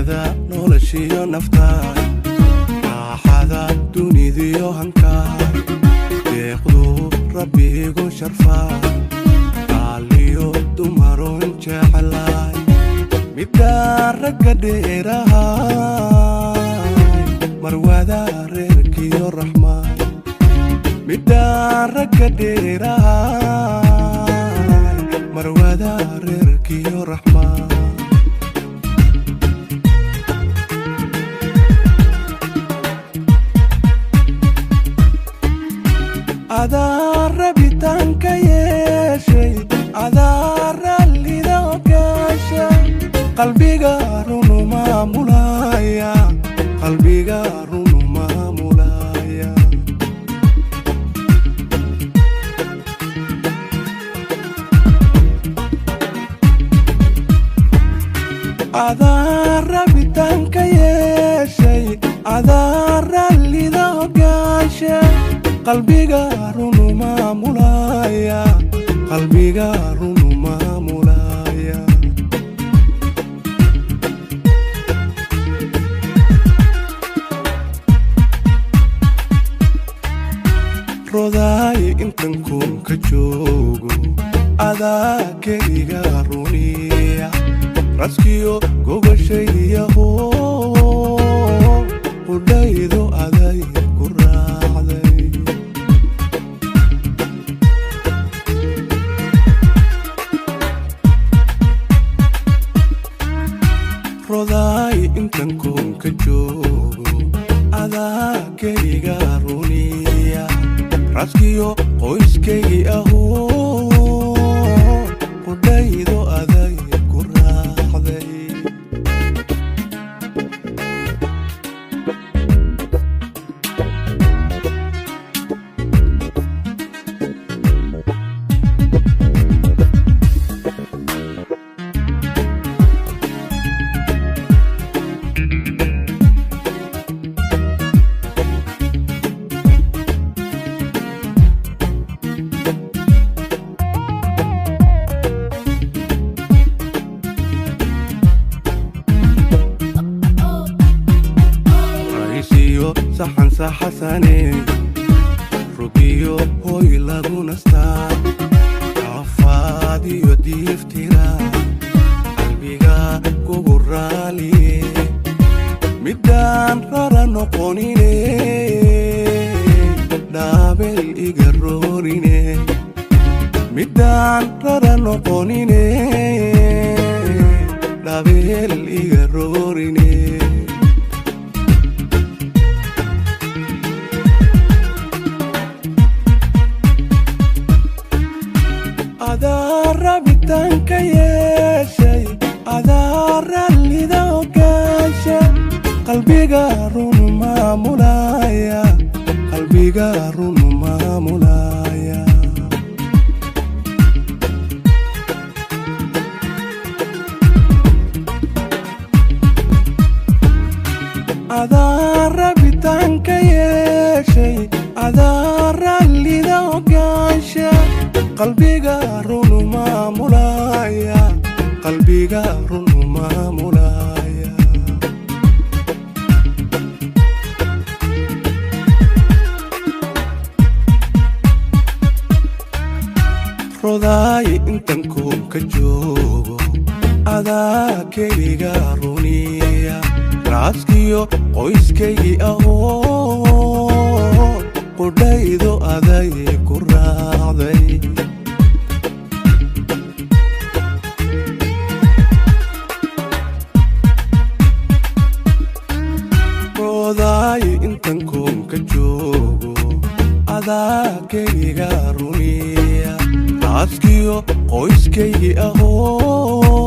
rajada noloshiyo naftaay raaxada dunidiyo hankaay deeqdu rabbigu sharfaay qaaliyo dumaron jecelaay midaan ragga dheerahay marwada reerkiyo raxmaay midaan ragga dheerahay marwada reerkiyo raxmaay adaan rabitaanka yeeshay adaan rallida ogaasha qalbiga runu maamulaya qalbiga runu maamulaya adaan rabitaanka yeeshay adaan rallida ogaasha qalbiga runu maamulaya qalbiga runu maamulaya rodaay intan kunka joogo adaa keliga runiya raskiyo gogoshayaho qudhaydo aday ku raacday rodaay intan kunka joogo adaa keliga runiya raskiyo qoyskaygi ahoo qudhaydo aday ku raacday saxan saxasane rugiyo hoy lagu nastaa afaadiyo diiftira qalbiga kugu raaliye midaan rara noqonine dhaabel iga roorine midaan rara noqonine dhaabel iga roorine adaan rabitaanka yeeshay adaan rallida ogaasha qalbiga runu maamulaya qalbiga runu maamulaya adaan rabitaanka yeeshay adaan rallida ogaasha qalbiga runu maamulaya qalbiga runu maamulaya rodaay intan kunka joogo adaa keliga runiya raaskiyo qoyskaygi ahoo qudhaydo aday ku raacday rodaay intan kunka joogo adaa keliga runiya raaskiyo qoyskaygi ahoo